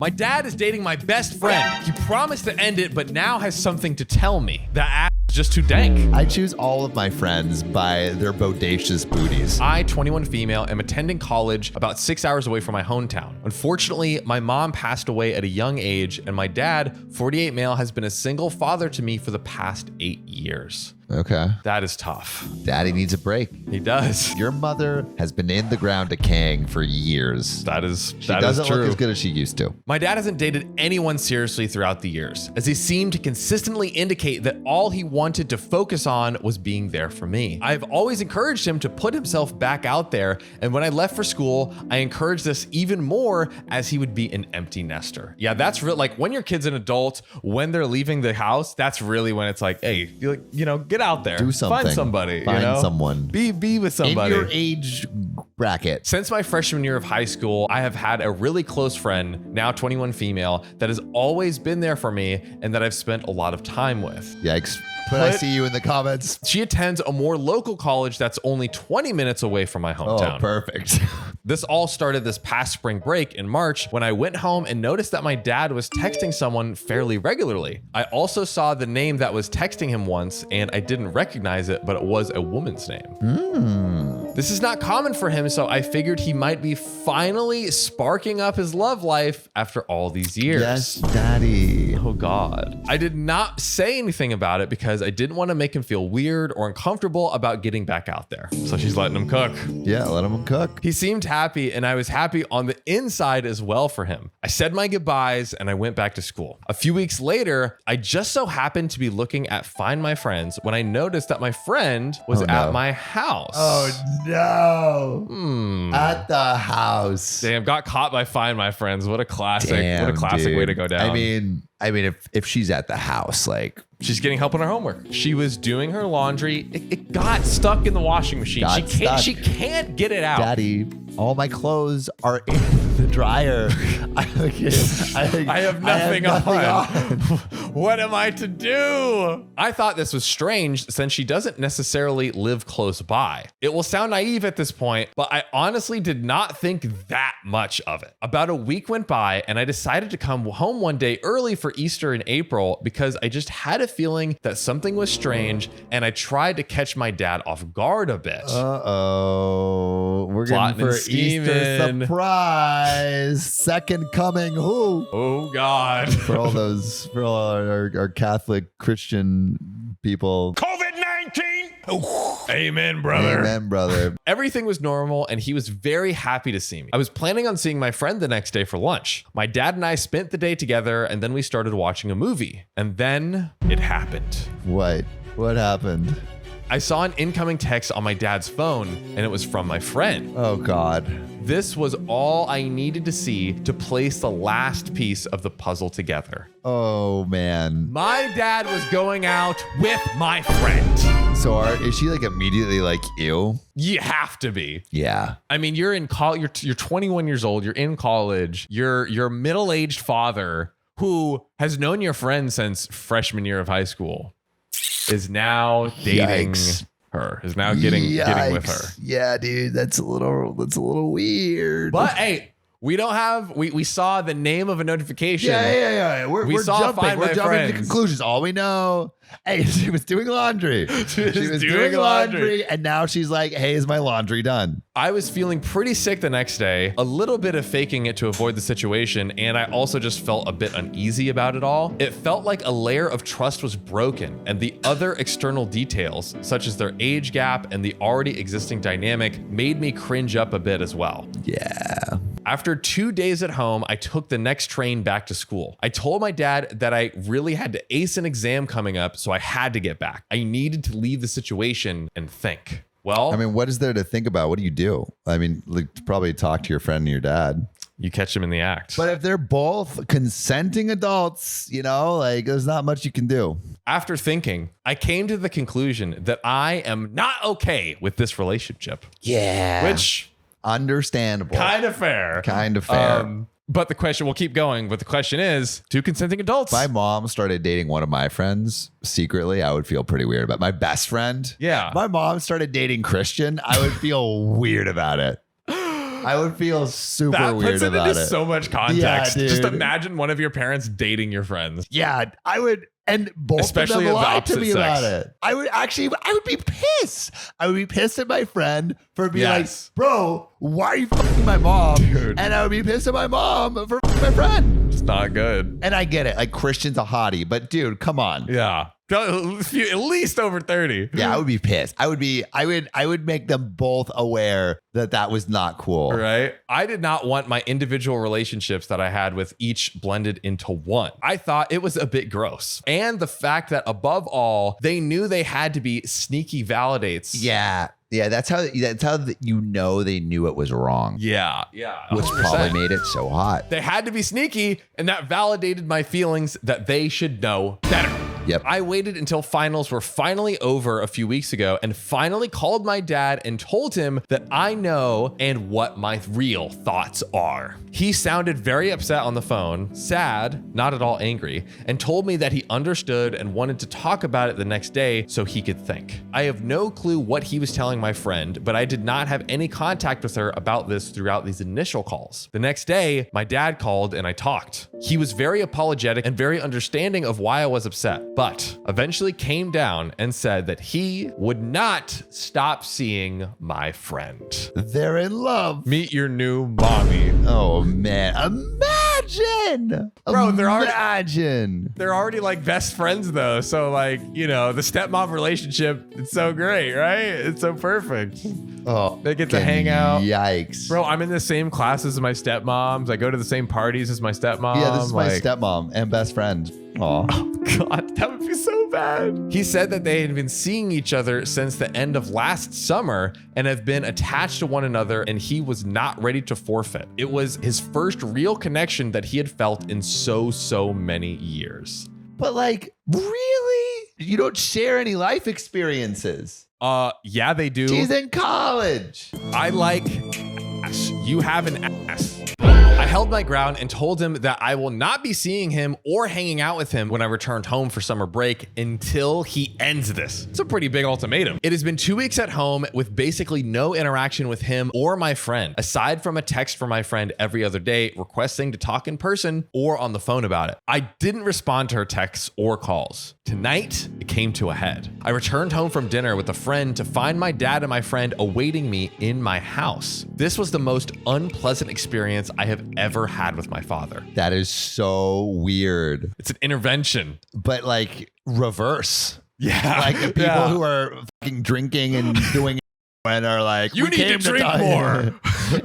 My dad is dating my best friend. He promised to end it, but now has something to tell me. The ass is just too dank. I choose all of my friends by their bodacious booties. I, 21 female, am attending college about 6 hours away from my hometown. Unfortunately, my mom passed away at a young age, and my dad, 48 male, has been a single father to me for the past 8 years. Okay. That is tough. Daddy needs a break. He does. Your mother has been in the ground decaying for years. That is true. She doesn't look as good as she used to. My dad hasn't dated anyone seriously throughout the years, as he seemed to consistently indicate that all he wanted to focus on was being there for me. I've always encouraged him to put himself back out there, and when I left for school, I encouraged this even more, as he would be an empty nester. Yeah, that's real. Like when your kid's an adult, when they're leaving the house, that's really when it's like, hey, get out there. Do something. Find somebody. Find someone. Be with somebody. In your age bracket. Since my freshman year of high school, I have had a really close friend, now 21 female, that has always been there for me and that I've spent a lot of time with. Yikes. But I see you in the comments. She attends a more local college that's only 20 minutes away from my hometown. Oh, perfect. This all started this past spring break in March when I went home and noticed that my dad was texting someone fairly regularly. I also saw the name that was texting him once, and I didn't recognize it, but it was a woman's name. This is not common for him, so I figured he might be finally sparking up his love life after all these years. Yes, daddy. Oh God. I did not say anything about it because I didn't want to make him feel weird or uncomfortable about getting back out there. So she's letting him cook. Yeah, let him cook. He seemed happy, and I was happy on the inside as well for him. I said my goodbyes and I went back to school. A few weeks later, I just so happened to be looking at Find My Friends when I noticed that my friend was at my house. Oh no. At the house. Damn, got caught by Find My Friends. What a classic. Damn, what a classic dude. Way to go down. I mean, if she's at the house, like, she's getting help on her homework. She was doing her laundry. It got stuck in the washing machine. She can't get it out. Daddy, all my clothes are in the dryer. I have nothing on. What am I to do? I thought this was strange since she doesn't necessarily live close by. It will sound naive at this point, but I honestly did not think that much of it. About a week went by and I decided to come home one day early for Easter in April because I just had a feeling that something was strange, and I tried to catch my dad off guard a bit. Uh-oh. We're Plotting getting for and scheming. Easter surprise. Second coming. Who? Oh God. For all our Catholic Christian people. COVID-19. Oh, amen, brother. Amen, brother. Everything was normal, and he was very happy to see me. I was planning on seeing my friend the next day for lunch. My dad and I spent the day together, and then we started watching a movie. And then it happened. What happened? I saw an incoming text on my dad's phone, and it was from my friend. Oh, God. This was all I needed to see to place the last piece of the puzzle together. Oh, man. My dad was going out with my friend. So is she like immediately like, ew? You have to be. Yeah. I mean, you're in college. You're 21 years old. You're in college. You're a middle-aged father who has known your friend since freshman year of high school is now dating her. Is now getting with her. Yeah, dude, that's a little weird. But hey, we saw the name of a notification. Yeah. We're jumping to conclusions. All we know, hey, she was doing laundry. She was doing laundry, and now she's like, hey, is my laundry done? I was feeling pretty sick the next day, a little bit of faking it to avoid the situation, and I also just felt a bit uneasy about it all. It felt like a layer of trust was broken, and the other external details, such as their age gap and the already existing dynamic, made me cringe up a bit as well. Yeah. After 2 days at home, I took the next train back to school. I told my dad that I really had to ace an exam coming up, so I had to get back. I needed to leave the situation and think. Well, I mean, what is there to think about? What do you do? I mean, like, probably talk to your friend and your dad. You catch them in the act. But if they're both consenting adults, like, there's not much you can do. After thinking, I came to the conclusion that I am not okay with this relationship. Yeah. Which... understandable. Kind of fair. But the question, we'll keep going, but the question is, two consenting adults. My mom started dating one of my friends secretly. I would feel pretty weird about my best friend. Yeah. My mom started dating Christian. I would feel weird about it. I would feel super that weird puts it about into it. so much context. Yeah, Just dude. imagine one of your parents dating your friends. Yeah, I would. And both Especially of them of the lied to opposite me about sex. it. I would be pissed. I would be pissed at my friend for being Yes. like, bro, why are you fucking my mom? Dude. And I would be pissed at my mom for fucking my friend. It's not good. And I get it. Like, Christian's a hottie, but dude, come on. Yeah. At least over 30. Yeah, I would be pissed. I would make them both aware that that was not cool. Right? I did not want my individual relationships that I had with each blended into one. I thought it was a bit gross. And the fact that above all, they knew they had to be sneaky validates. Yeah. Yeah, that's how you know they knew it was wrong. Yeah. Which 100%. probably made it so hot. They had to be sneaky, and that validated my feelings that they should know better. Yep. I waited until finals were finally over a few weeks ago and finally called my dad and told him that I know and what my real thoughts are. He sounded very upset on the phone, sad, not at all angry, and told me that he understood and wanted to talk about it the next day so he could think. I have no clue what he was telling my friend, but I did not have any contact with her about this throughout these initial calls. The next day, my dad called and I talked. He was very apologetic and very understanding of why I was upset, but eventually came down and said that he would not stop seeing my friend. They're in love. Meet your new mommy. Oh man, imagine, Bro, they're already like best friends though. So like, you know, the stepmom relationship, it's so great, right? It's so perfect. Oh, They get to hang out. Yikes, Bro, I'm in the same classes as my stepmoms. I go to the same parties as my stepmom. Yeah, this is my like, stepmom and best friend. Aw. God, that would be so bad. He said that they had been seeing each other since the end of last summer and have been attached to one another, and he was not ready to forfeit. It was his first real connection that he had felt in so many years. But like, really? You don't share any life experiences. Yeah, they do. She's in college. I like ass. You have an ass. I held my ground and told him that I will not be seeing him or hanging out with him when I returned home for summer break until he ends this. It's a pretty big ultimatum. It has been 2 weeks at home with basically no interaction with him or my friend, aside from a text from my friend every other day requesting to talk in person or on the phone about it. I didn't respond to her texts or calls. Tonight, it came to a head. I returned home from dinner with a friend to find my dad and my friend awaiting me in my house. This was the most unpleasant experience I have ever had with my father. That is so weird. It's an intervention. But like reverse. Yeah. Like the people who are fucking drinking and doing and are like, You "We need to came drink die." more.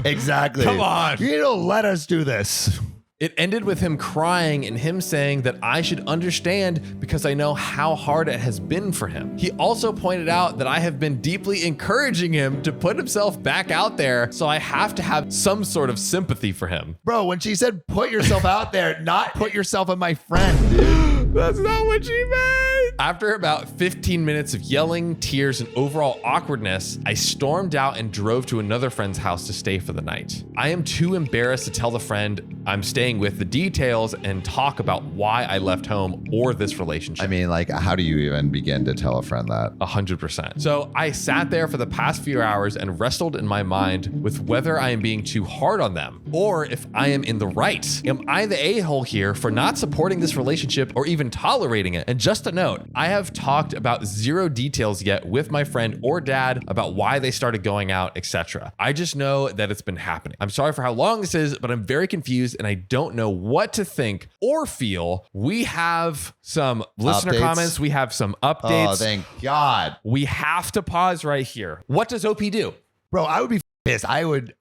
Exactly. Come on. You need to let us do this. It ended with him crying and him saying that I should understand because I know how hard it has been for him. He also pointed out that I have been deeply encouraging him to put himself back out there, so I have to have some sort of sympathy for him. Bro, when she said put yourself out there, not put yourself in my friend, dude. That's not what she meant. After about 15 minutes of yelling, tears, and overall awkwardness, I stormed out and drove to another friend's house to stay for the night. I am too embarrassed to tell the friend I'm staying with the details and talk about why I left home or this relationship. I mean, like, how do you even begin to tell a friend that? 100%. So I sat there for the past few hours and wrestled in my mind with whether I am being too hard on them or if I am in the right. Am I the a-hole here for not supporting this relationship or even tolerating it? And just a note, I have talked about zero details yet with my friend or dad about why they started going out, etc. I just know that it's been happening. I'm sorry for how long this is, but I'm very confused and I don't know what to think or feel. We have some listener Updates. comments. We have some updates. Oh, thank God. We have to pause right here. What does OP do? Bro, I would be pissed. I would,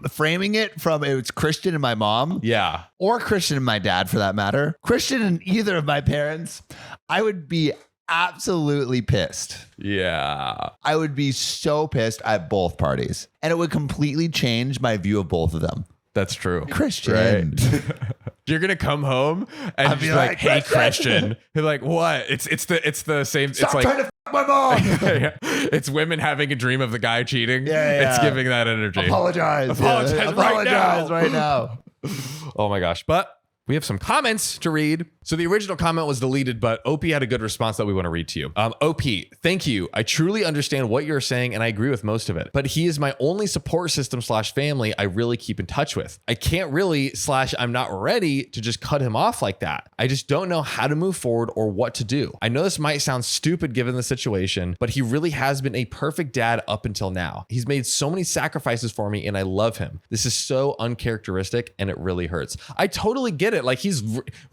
framing it from it's Christian and my mom, Yeah. or Christian and my dad for that matter, Christian and either of my parents, I would be absolutely pissed. Yeah. I would be so pissed at both parties. And it would completely change my view of both of them. That's true. Christian. Right. You're gonna come home and I'd be be like, like, "Hey, Christian." Christian." You're like, "What?" It's the same. Stop it's like trying to f my mom. it's women having a dream of the guy cheating. Yeah. It's giving that energy. Apologize. Apologize right now. right now. Oh my gosh. But we have some comments to read. So the original comment was deleted, but OP had a good response that we want to read to you. OP, thank you. I truly understand what you're saying and I agree with most of it, but he is my only support system / family I really keep in touch with. I can't really / I'm not ready to just cut him off like that. I just don't know how to move forward or what to do. I know this might sound stupid given the situation, but he really has been a perfect dad up until now. He's made so many sacrifices for me and I love him. This is so uncharacteristic and it really hurts. I totally get it. Like he's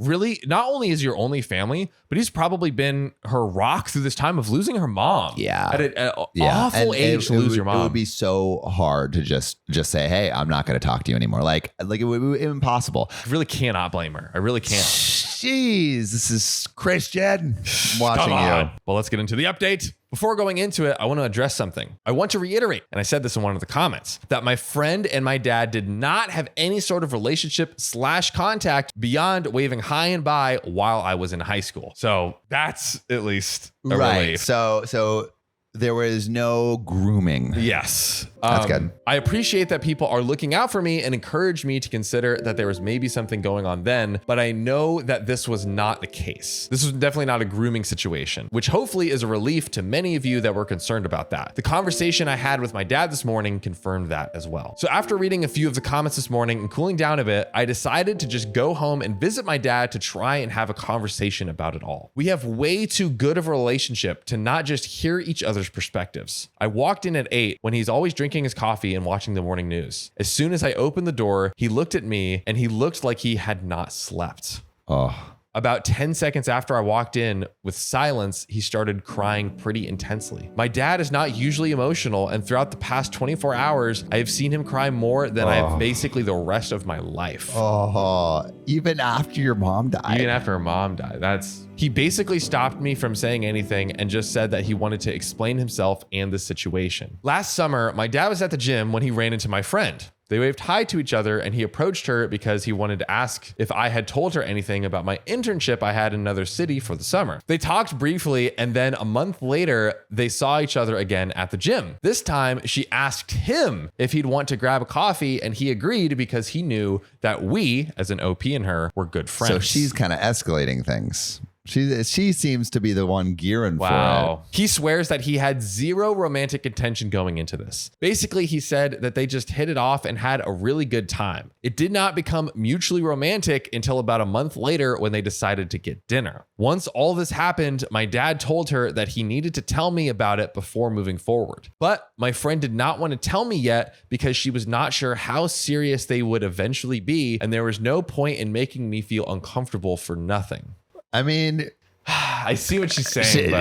really, not only is your only family, but he's probably been her rock through this time of losing her mom. Yeah. At an awful age to lose your mom. It would be so hard to just say, hey, I'm not going to talk to you anymore. Like it would be impossible. I really cannot blame her. I really can't. Jeez, this is Christian watching you. Well, let's get into the update. Before going into it, I want to address something. I want to reiterate, and I said this in one of the comments, that my friend and my dad did not have any sort of relationship / contact beyond waving hi and bye while I was in high school. So that's at least a relief. So there was no grooming. Yes. That's good. I appreciate that people are looking out for me and encourage me to consider that there was maybe something going on then, but I know that this was not the case. This was definitely not a grooming situation, which hopefully is a relief to many of you that were concerned about that. The conversation I had with my dad this morning confirmed that as well. So after reading a few of the comments this morning and cooling down a bit, I decided to just go home and visit my dad to try and have a conversation about it all. We have way too good of a relationship to not just hear each other's perspectives. I walked in at 8 when he's always drinking his coffee and watching the morning news. As soon as I opened the door, he looked at me and he looked like he had not slept. Oh. About 10 seconds after I walked in, with silence, he started crying pretty intensely. My dad is not usually emotional, and throughout the past 24 hours, I have seen him cry more than I have basically the rest of my life. Oh, even after your mom died? Even after her mom died. He basically stopped me from saying anything and just said that he wanted to explain himself and the situation. Last summer, my dad was at the gym when he ran into my friend. They waved hi to each other and he approached her because he wanted to ask if I had told her anything about my internship I had in another city for the summer. They talked briefly and then a month later, they saw each other again at the gym. This time, she asked him if he'd want to grab a coffee and he agreed because he knew that we, as an OP and her, were good friends. So she's kind of escalating things. She seems to be the one gearing for it. He swears that he had zero romantic intention going into this. Basically, he said that they just hit it off and had a really good time. It did not become mutually romantic until about a month later when they decided to get dinner. Once all this happened, my dad told her that he needed to tell me about it before moving forward. But my friend did not want to tell me yet because she was not sure how serious they would eventually be, and there was no point in making me feel uncomfortable for nothing. I mean, I see what she's saying.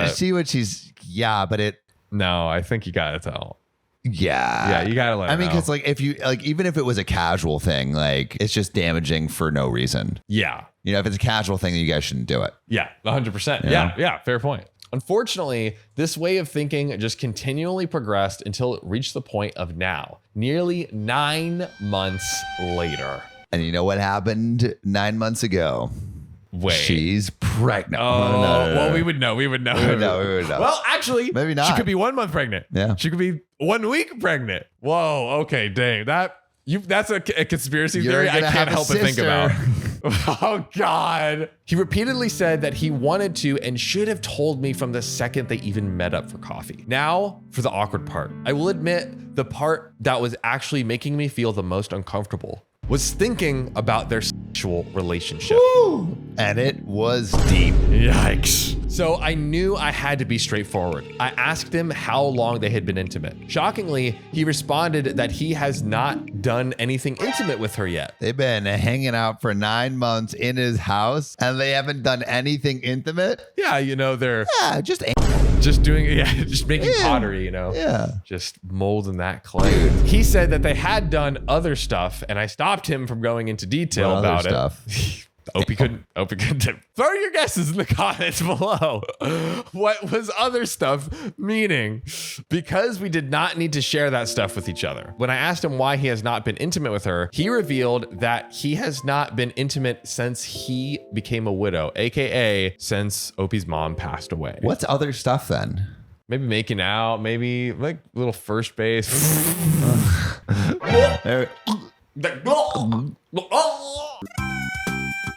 No, I think you gotta tell. Yeah, you gotta let her know. Because even if it was a casual thing, like it's just damaging for no reason. Yeah, if it's a casual thing, you guys shouldn't do it. Yeah, 100%. Yeah, fair point. Unfortunately, this way of thinking just continually progressed until it reached the point of now, nearly 9 months later. And you know what happened 9 months ago? Wait. She's pregnant. Oh, no. Well, we would know. We would know. Well, actually, maybe not. She could be 1 month pregnant. Yeah. She could be 1 week pregnant. Whoa. Okay. Dang. That's a conspiracy theory I can't help but think about. Oh, God. He repeatedly said that he wanted to and should have told me from the second they even met up for coffee. Now, for the awkward part. I will admit the part that was actually making me feel the most uncomfortable was thinking about their sexual relationship. Woo! And it was deep. Yikes. So I knew I had to be straightforward. I asked him how long they had been intimate. Shockingly, he responded that he has not done anything intimate with her yet. They've been hanging out for 9 months in his house and they haven't done anything intimate? Yeah, they're... Yeah, just making pottery, Yeah. Just molding that clay. Dude. He said that they had done other stuff, and I stopped him from going into detail about it. Opie couldn't. Throw your guesses in the comments below. What was other stuff meaning? Because we did not need to share that stuff with each other. When I asked him why he has not been intimate with her, he revealed that he has not been intimate since he became a widow, aka since Opie's mom passed away. What's other stuff then? Maybe making out, maybe like little first base.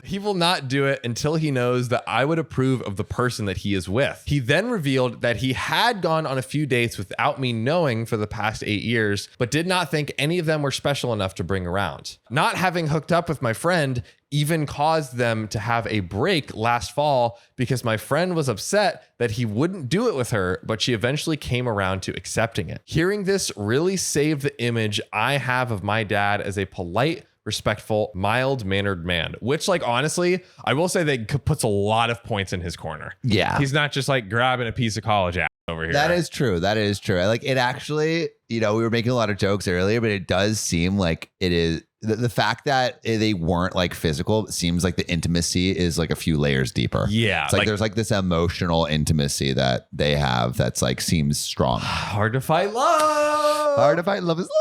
he will not do it until he knows that I would approve of the person that he is with. He then revealed that he had gone on a few dates without me knowing for the past 8 years, but did not think any of them were special enough to bring around. Not having hooked up with my friend even caused them to have a break last fall because my friend was upset that he wouldn't do it with her, but she eventually came around to accepting it. Hearing this really saved the image I have of my dad as a polite, respectful, mild-mannered man, which, like, honestly, I will say that puts a lot of points in his corner. Yeah. He's not just like grabbing a piece of college ass over here. That is true. That is true. Like, it actually, we were making a lot of jokes earlier, but it does seem like it is the fact that they weren't like physical seems like the intimacy is like a few layers deeper. Yeah. It's like there's like this emotional intimacy that they have that's like seems strong. Hard to fight love. Hard to fight love is love.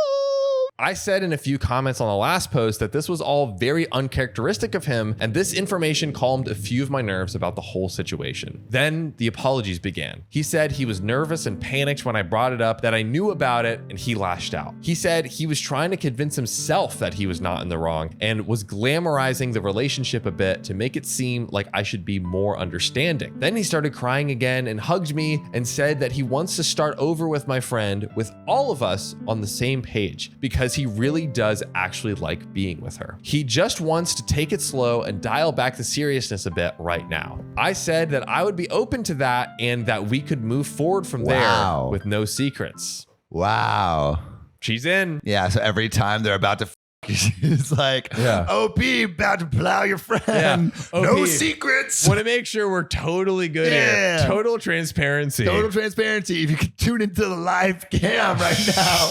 I said in a few comments on the last post that this was all very uncharacteristic of him, and this information calmed a few of my nerves about the whole situation. Then the apologies began. He said he was nervous and panicked when I brought it up, that I knew about it, and he lashed out. He said he was trying to convince himself that he was not in the wrong and was glamorizing the relationship a bit to make it seem like I should be more understanding. Then he started crying again and hugged me and said that he wants to start over with my friend, with all of us on the same page, because he really does actually like being with her. He just wants to take it slow and dial back the seriousness a bit right now. I said that I would be open to that and that we could move forward from there with no secrets. Wow. She's in. Yeah, so every time they're about to it's like, OP, about to plow your friend. Yeah. No secrets. Want to make sure we're totally good here. Total transparency. Total transparency. If you could tune into the live cam right now.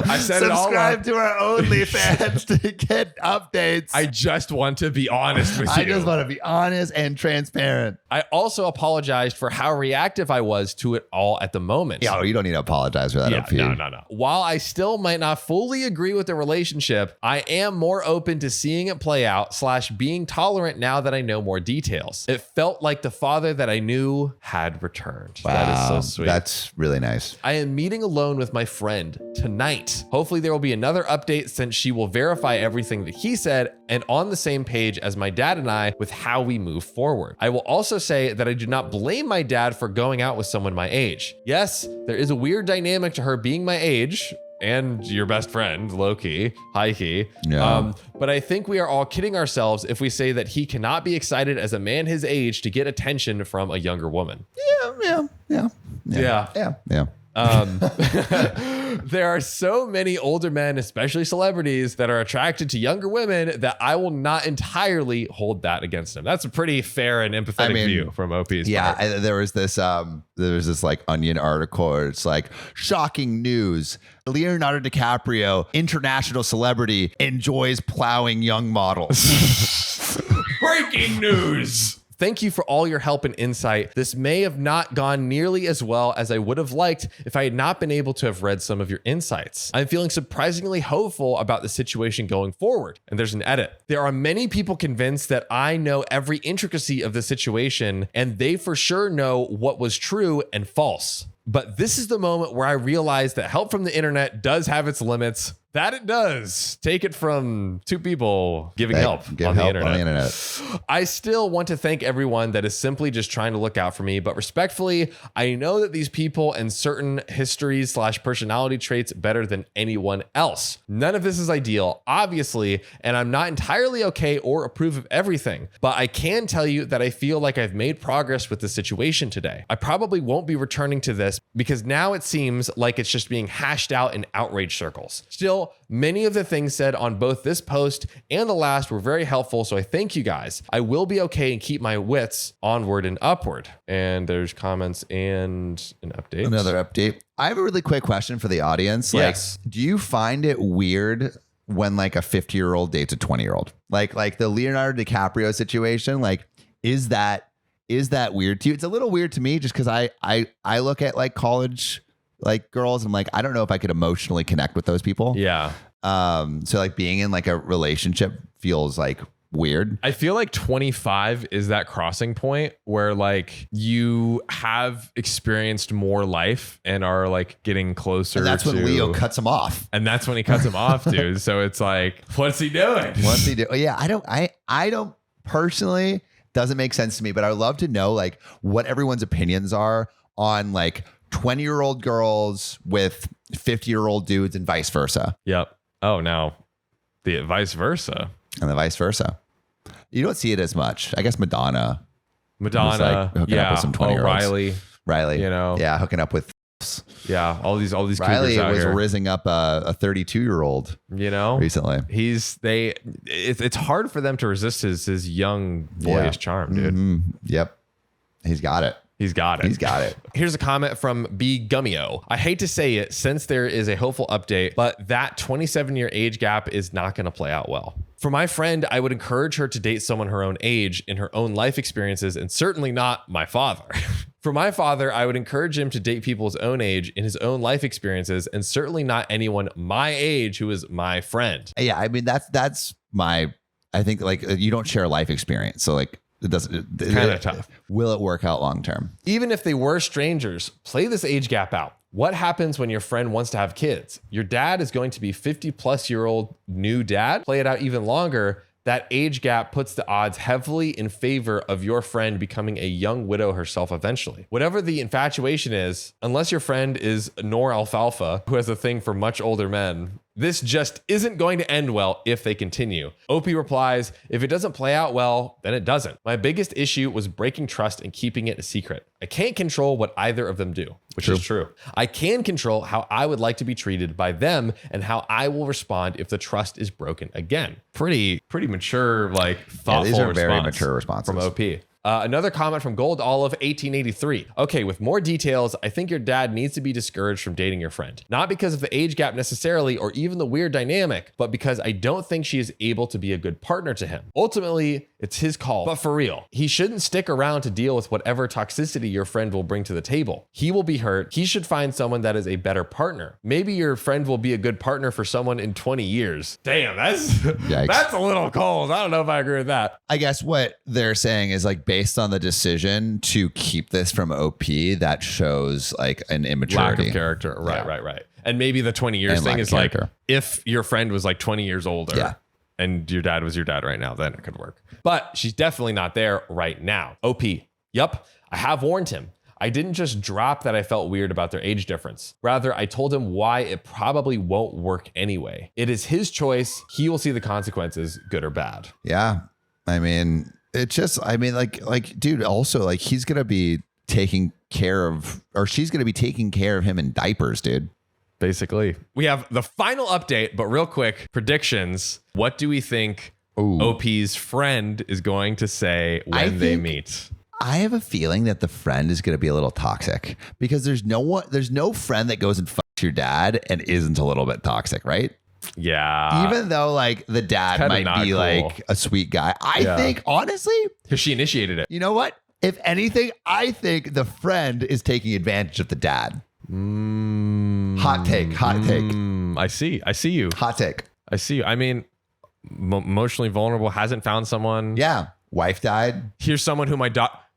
I said it all. Subscribe to our OnlyFans to get updates. I just want to be honest with you. I just want to be honest and transparent. I also apologized for how reactive I was to it all at the moment. Yeah, you don't need to apologize for that, OP. No. While I still might not fully agree with the relationship, I am more open to seeing it play out / being tolerant now that I know more details. It felt like the father that I knew had returned. Wow, that is so sweet. That's really nice. I am meeting alone with my friend tonight. Hopefully there will be another update since she will verify everything that he said and on the same page as my dad and I with how we move forward. I will also say that I do not blame my dad for going out with someone my age. Yes, there is a weird dynamic to her being my age, and your best friend, low key, high key. Yeah. But I think we are all kidding ourselves if we say that he cannot be excited as a man his age to get attention from a younger woman. Yeah. There are so many older men, especially celebrities, that are attracted to younger women that I will not entirely hold that against them. That's a pretty fair and empathetic view from OP's part. There was this like Onion article where it's like, shocking news. Leonardo DiCaprio, international celebrity, enjoys plowing young models. Breaking news. Thank you for all your help and insight. This may have not gone nearly as well as I would have liked if I had not been able to have read some of your insights. I'm feeling surprisingly hopeful about the situation going forward. And there's an edit. There are many people convinced that I know every intricacy of the situation, and they for sure know what was true and false. But this is the moment where I realize that help from the internet does have its limits. That it does. Take it from two people giving help on the internet. I still want to thank everyone that is simply just trying to look out for me, but respectfully, I know that these people and certain histories / personality traits better than anyone else. None of this is ideal, obviously, and I'm not entirely okay or approve of everything, but I can tell you that I feel like I've made progress with the situation today. I probably won't be returning to this because now it seems like it's just being hashed out in outrage circles. Still, many of the things said on both this post and the last were very helpful, so I thank you guys. I will be okay and keep my wits onward and upward. And there's comments and an update. Another update. I have a really quick question for the audience. Yes. Do you find it weird when like a 50-year-old dates a 20-year-old? Like the Leonardo DiCaprio situation, like is that weird to you? It's a little weird to me just because I look at like college like girls, I'm like, I don't know if I could emotionally connect with those people. Yeah. So like being in like a relationship feels like weird. I feel like 25 is that crossing point where like you have experienced more life and are like getting closer. And that's when Leo cuts him off. And that's when he cuts him off, dude. So it's like, what's he doing? What's he doing? Yeah, I don't personally doesn't make sense to me, but I would love to know like what everyone's opinions are on like 20-year-old girls with 50-year-old dudes and vice versa. Yep. Oh, now the vice versa. And the vice versa. You don't see it as much. I guess Madonna. Madonna. Hooking up with some 20-year-olds. Riley. You know. Yeah, hooking up with. Yeah, all these Riley cougars out was here. rizzing up a 32-year-old. You know, recently. It's hard for them to resist his young boyish charm, dude. Mm-hmm. Yep, he's got it. He's got it. Here's a comment from B Gummio. I hate to say it since there is a hopeful update, but that 27-year age gap is not going to play out well. For my friend, I would encourage her to date someone her own age in her own life experiences, and certainly not my father. For my father, I would encourage him to date people his own age in his own life experiences, and certainly not anyone my age who is my friend. Yeah, I mean that's my. I think like you don't share life experience, so like. It doesn't. Kind of tough. Will it work out long term? Even if they were strangers, play this age gap out. What happens when your friend wants to have kids? Your dad is going to be 50-plus-year-old new dad. Play it out even longer. That age gap puts the odds heavily in favor of your friend becoming a young widow herself eventually. Whatever the infatuation is, unless your friend is Nor Alfalfa, who has a thing for much older men, this just isn't going to end well if they continue. OP replies, if it doesn't play out well, then it doesn't. My biggest issue was breaking trust and keeping it a secret. I can't control what either of them do, which is true. I can control how I would like to be treated by them and how I will respond if the trust is broken again. Pretty mature, like thoughtful these are response very mature responses from OP. Another comment from Gold Olive 1883. Okay, with more details, I think your dad needs to be discouraged from dating your friend. Not because of the age gap necessarily or even the weird dynamic, but because I don't think she is able to be a good partner to him. Ultimately, it's his call. But for real, he shouldn't stick around to deal with whatever toxicity your friend will bring to the table. He will be hurt. He should find someone that is a better partner. Maybe your friend will be a good partner for someone in 20 years. Damn, that's a little cold. I don't know if I agree with that. I guess what they're saying is like based on the decision to keep this from OP, that shows like an immaturity. Lack of character. Right. And maybe the 20 years thing is like if your friend was like 20 years older and your dad was your dad right now, then it could work. But she's definitely not there right now. OP. Yup. I have warned him. I didn't just drop that I felt weird about their age difference. Rather, I told him why it probably won't work anyway. It is his choice. He will see the consequences, good or bad. Yeah. I mean, it's just, I mean, like, dude, also like he's going to be taking care of, or she's going to be taking care of him in diapers, dude. Basically. We have the final update, but real quick, predictions. What do we think OP's friend is going to say when they meet? I have a feeling that the friend is going to be a little toxic because there's no friend that goes and fucks your dad and isn't a little bit toxic, right? Yeah. Even though like the dad might be cool. Like a sweet guy. I think honestly, because she initiated it. You know what? If anything, I think the friend is taking advantage of the dad. Hot take. I see you. Hot take. I see you. I mean, emotionally vulnerable, hasn't found someone. Yeah. Wife died. Here's someone who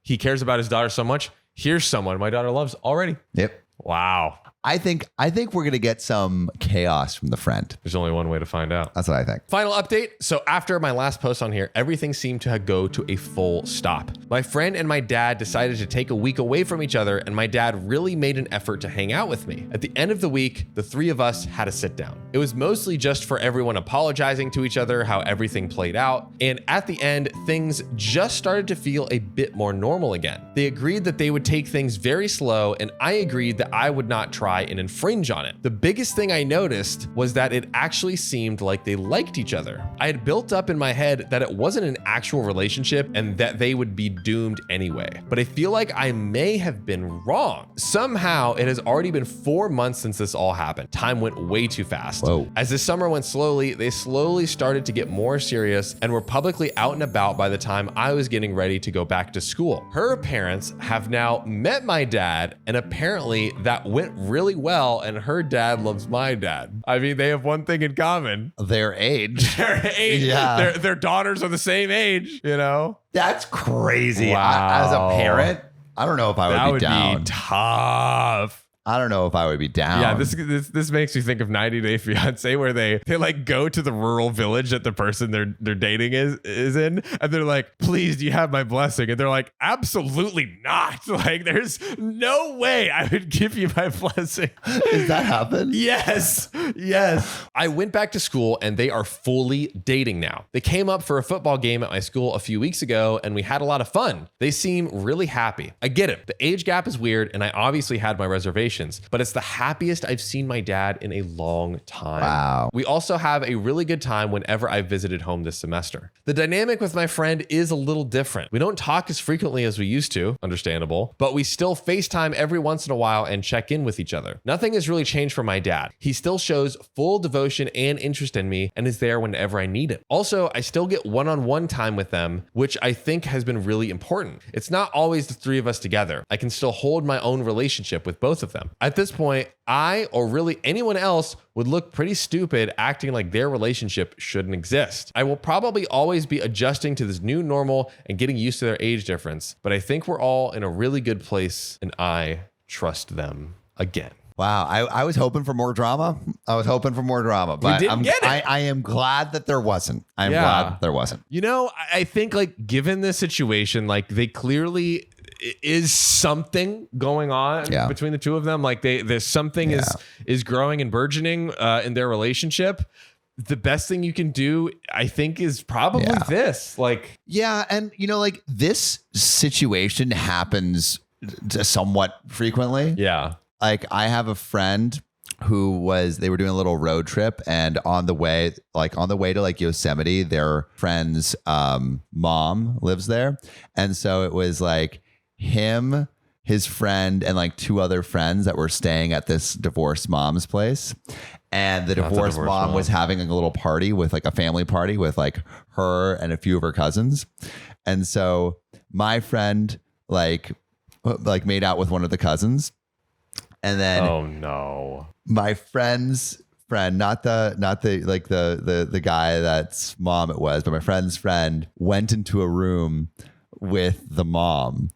he cares about his daughter so much. Here's someone my daughter loves already. Yep. Wow. I think we're going to get some chaos from the friend. There's only one way to find out. That's what I think. Final update. So after my last post on here, everything seemed to go to a full stop. My friend and my dad decided to take a week away from each other, and my dad really made an effort to hang out with me. At the end of the week, the three of us had a sit down. It was mostly just for everyone apologizing to each other, how everything played out. And at the end, things just started to feel a bit more normal again. They agreed that they would take things very slow, and I agreed that I would not try and infringe on it. The biggest thing I noticed was that it actually seemed like they liked each other. I had built up in my head that it wasn't an actual relationship and that they would be doomed anyway. But I feel like I may have been wrong. Somehow it has already been 4 months since this all happened. Time went way too fast. Whoa. As the summer went slowly, they slowly started to get more serious and were publicly out and about by the time I was getting ready to go back to school. Her parents have now met my dad, and apparently that went really well, and her dad loves my dad. I mean, they have one thing in common. Their age. Their age. Yeah. Their daughters are the same age, you know? That's crazy. Wow. As a parent, I don't know if I would be down. That would be tough. I don't know if I would be down. Yeah, this makes me think of 90 Day Fiance, where they like go to the rural village that the person they're dating is in, and they're like, "Please, do you have my blessing?" And they're like, "Absolutely not! Like, there's no way I would give you my blessing." Does that happen? Yes. I went back to school, and they are fully dating now. They came up for a football game at my school a few weeks ago, and we had a lot of fun. They seem really happy. I get it. The age gap is weird, and I obviously had my reservations, but it's the happiest I've seen my dad in a long time. Wow. We also have a really good time whenever I visited home this semester. The dynamic with my friend is a little different. We don't talk as frequently as we used to, understandable, but we still FaceTime every once in a while and check in with each other. Nothing has really changed for my dad. He still shows full devotion and interest in me and is there whenever I need him. Also, I still get one-on-one time with them, which I think has been really important. It's not always the three of us together. I can still hold my own relationship with both of them. At this point, I, or really anyone else, would look pretty stupid acting like their relationship shouldn't exist. I will probably always be adjusting to this new normal and getting used to their age difference, but I think we're all in a really good place and I trust them again. Wow. I was hoping for more drama. But didn't get it. I am glad that there wasn't. I'm glad there wasn't. You know, I think like given this situation, like they clearly is something going on between the two of them. Like there's something is growing and burgeoning in their relationship. The best thing you can do, I think, is probably this. Like, yeah. And you know, like this situation happens somewhat frequently. Yeah. Like I have a friend they were doing a little road trip, and on the way to like Yosemite, their friend's mom lives there. And so it was like him, his friend, and like two other friends that were staying at this divorced mom's place. And the divorced mom was having a little party with like a family party with like her and a few of her cousins. And so my friend like made out with one of the cousins. And then, oh no, my friend's friend, not the guy that's mom it was, but my friend's friend went into a room with the mom.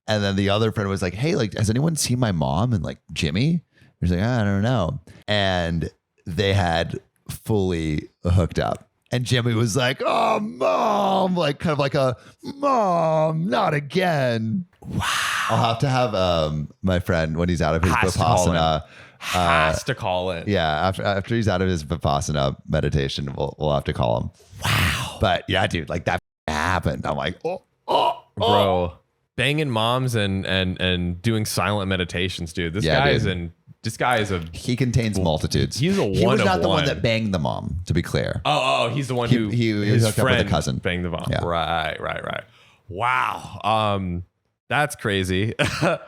And then the other friend was like, "Hey, like, has anyone seen my mom and like Jimmy?" He's like, "I don't know." And they had fully hooked up. And Jimmy was like, "Oh, mom," like kind of like a "mom, not again." Wow. I'll have to have my friend, when he's out of his Vipassana, has to call it. Yeah, after he's out of his Vipassana meditation, we'll have to call him. Wow. But yeah, dude, like that happened. I'm like, bro, banging moms and doing silent meditations, dude. This guy is a he contains multitudes. He was not the one that banged the mom, to be clear. Oh, he's the one who his hooked up with a cousin. Banged the mom. Yeah. Right. Wow. That's crazy. But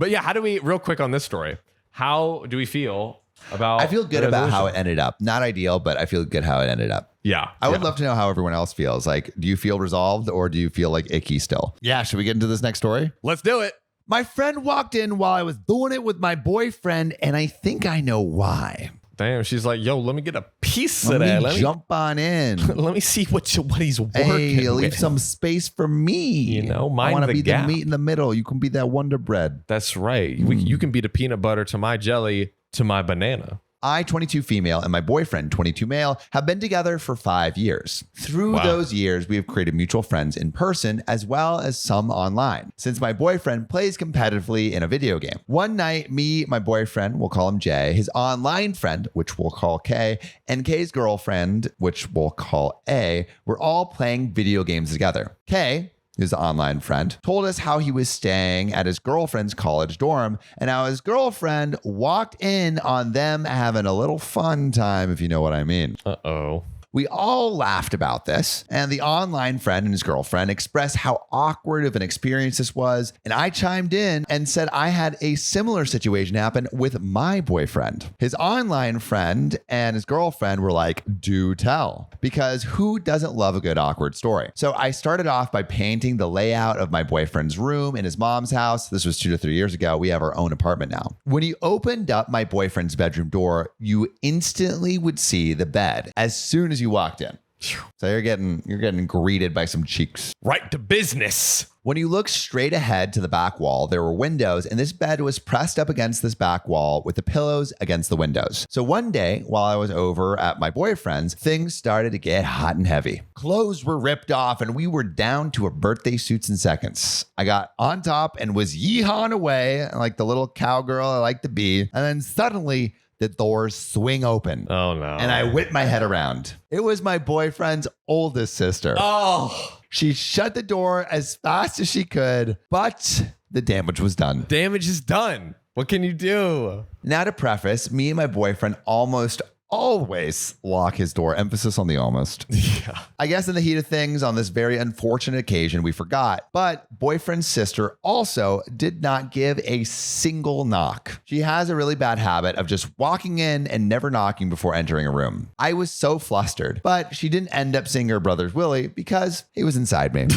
yeah, how do we, real quick on this story, how do we feel about? I feel good about how it ended up. Not ideal, but I feel good how it ended up. Yeah. I would love to know how everyone else feels. Like, do you feel resolved or do you feel like icky still? Yeah. Should we get into this next story? Let's do it. My friend walked in while I was doing it with my boyfriend, and I think I know why. Damn, she's like, "Yo, let me get a piece of that. that. Let me jump on in. Let me see what he's working Hey, leave with. some space for me. You know, I want to be gap. the meat in the middle. You can be that Wonder Bread." That's right. You can be the peanut butter to my jelly to my banana. I, 22 female, and my boyfriend, 22 male, have been together for 5 years. Through those years, we have created mutual friends in person as well as some online, since my boyfriend plays competitively in a video game. One night, me, my boyfriend, we'll call him Jay, his online friend, which we'll call K, and K's girlfriend, which we'll call A, were all playing video games together. K, his online friend, told us how he was staying at his girlfriend's college dorm and how his girlfriend walked in on them having a little fun time, if you know what I mean. Uh-oh. We all laughed about this, and the online friend and his girlfriend expressed how awkward of an experience this was, and I chimed in and said I had a similar situation happen with my boyfriend. His online friend and his girlfriend were like, "Do tell," because who doesn't love a good awkward story? So I started off by painting the layout of my boyfriend's room in his mom's house. This was 2 to 3 years ago. We have our own apartment now. When you opened up my boyfriend's bedroom door, you instantly would see the bed as soon as you walked in. So you're getting greeted by some cheeks. Right to business. When you look straight ahead to the back wall, there were windows, and this bed was pressed up against this back wall with the pillows against the windows. So one day, while I was over at my boyfriend's, things started to get hot and heavy. Clothes were ripped off, and we were down to our birthday suits in seconds. I got on top and was yeehawing away like the little cowgirl I like to be. And then suddenly, the doors swing open. Oh, no. And I whip my head around. It was my boyfriend's oldest sister. Oh. She shut the door as fast as she could, but the damage was done. Damage is done. What can you do? Now to preface, me and my boyfriend almost always lock his door. Emphasis on the almost. Yeah. I guess in the heat of things on this very unfortunate occasion, we forgot. But boyfriend's sister also did not give a single knock. She has a really bad habit of just walking in and never knocking before entering a room. I was so flustered, but she didn't end up seeing her brother's Willie because he was inside me.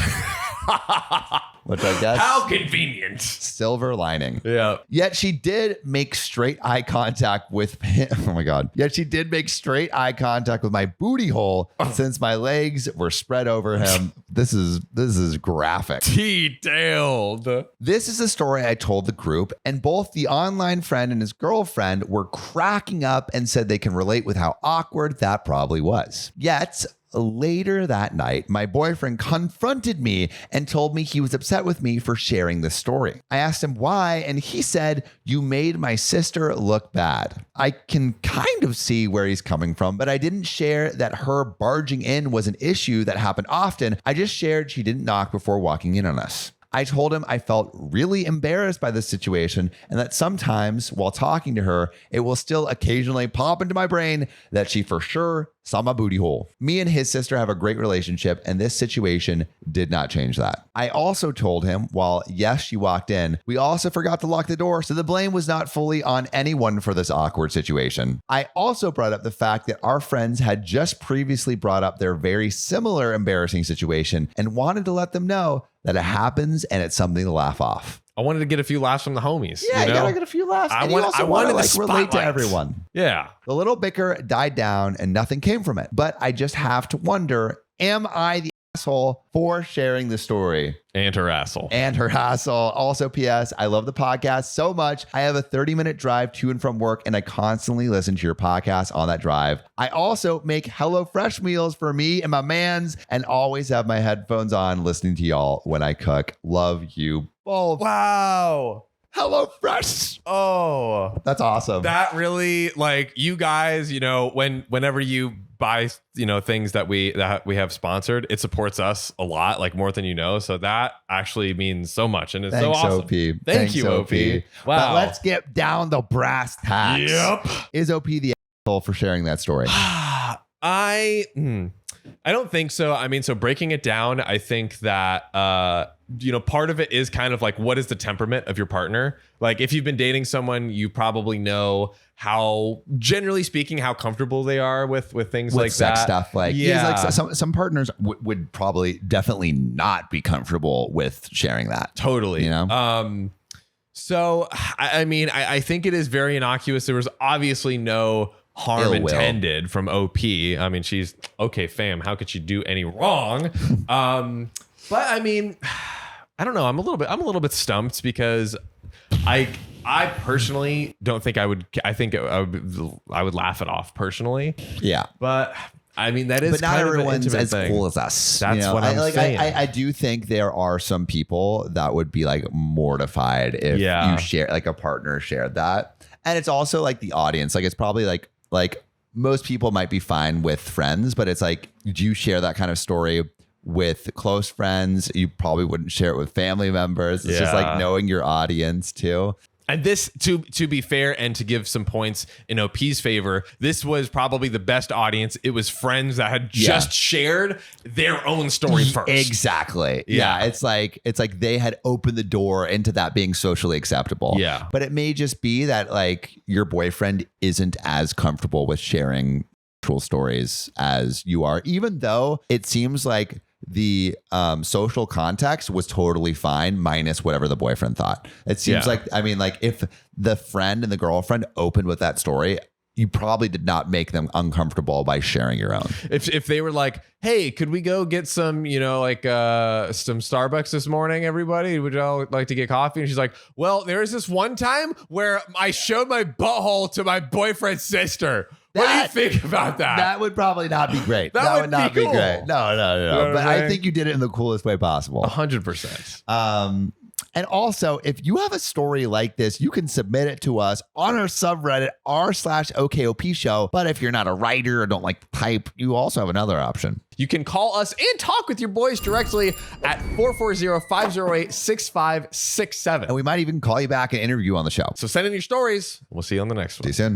Which I guess. How convenient. Silver lining. Yeah. Yet she did make straight eye contact with him. Oh my God. Yet she did make straight eye contact with my booty hole since my legs were spread over him. This is graphic. Detailed. This is a story I told the group, and both the online friend and his girlfriend were cracking up and said they can relate with how awkward that probably was. Yet later that night, my boyfriend confronted me and told me he was upset with me for sharing this story. I asked him why, and he said, "You made my sister look bad." I can kind of see where he's coming from, but I didn't share that her barging in was an issue that happened often. I just shared she didn't knock before walking in on us. I told him I felt really embarrassed by this situation and that sometimes while talking to her, it will still occasionally pop into my brain that she for sure saw my booty hole. Me and his sister have a great relationship, and this situation did not change that. I also told him, while yes, she walked in, we also forgot to lock the door, so the blame was not fully on anyone for this awkward situation. I also brought up the fact that our friends had just previously brought up their very similar embarrassing situation and wanted to let them know that it happens and it's something to laugh off. I wanted to get a few laughs from the homies. Yeah, you gotta get a few laughs. I wanted to like relate to everyone. Yeah. The little bicker died down and nothing came from it. But I just have to wonder, am I the asshole for sharing the story? And her asshole. And her hassle. Also, P.S. I love the podcast so much. I have a 30-minute drive to and from work, and I constantly listen to your podcast on that drive. I also make HelloFresh meals for me and my mans, and always have my headphones on listening to y'all when I cook. Love you both. Wow. HelloFresh. Oh, that's awesome. That really, like, you guys, you know, whenever you buy, you know, things that we have sponsored, it supports us a lot, like more than you know. So that actually means so much, and it's Thanks, so awesome. OP. Thanks, you, OP. Wow. But let's get down the brass tacks. Yep. Is OP the asshole for sharing that story? I don't think so. I mean, so breaking it down, I think that, you know, part of it is kind of like, what is the temperament of your partner? Like, if you've been dating someone, you probably know how, generally speaking, how comfortable they are with things with like sex that. stuff. Like, yeah, like some partners would probably definitely not be comfortable with sharing that. Totally. You know? So, I mean, I think it is very innocuous. There was obviously no harm intended from OP. I mean, she's okay, fam. How could she do any wrong? But I mean, I don't know. I'm a little bit stumped because I personally don't think I would. I think I would laugh it off personally. Yeah, but I mean, that is. But not kind everyone's of an as thing. cool as us. That's you know? what I'm saying. I do think there are some people that would be like mortified if you share, like a partner shared that, and it's also like the audience. Like, it's probably like most people might be fine with friends, but it's like, do you share that kind of story with close friends? You probably wouldn't share it with family members. It's just like knowing your audience too. And this, to be fair and to give some points in OP's favor, this was probably the best audience. It was friends that had just shared their own story first. Exactly. Yeah. It's like they had opened the door into that being socially acceptable. Yeah. But it may just be that like your boyfriend isn't as comfortable with sharing actual stories as you are, even though it seems like the social context was totally fine, minus whatever the boyfriend thought. It seems like, I mean, like if the friend and the girlfriend opened with that story, you probably did not make them uncomfortable by sharing your own. If they were like, hey, could we go get some, some Starbucks this morning, everybody? Would y'all like to get coffee? And she's like, well, there was this one time where I showed my butthole to my boyfriend's sister. What do you think about that? That would probably not be great. That would would not be be cool. great. No. You know what But I'm I saying? think you did it in the coolest way possible. 100%. And also, if you have a story like this, you can submit it to us on our subreddit, r/okopshow. But if you're not a writer or don't like to type, you also have another option. You can call us and talk with your boys directly at 440-508-6567. And we might even call you back and interview you on the show. So send in your stories. We'll see you on the next one. See you soon.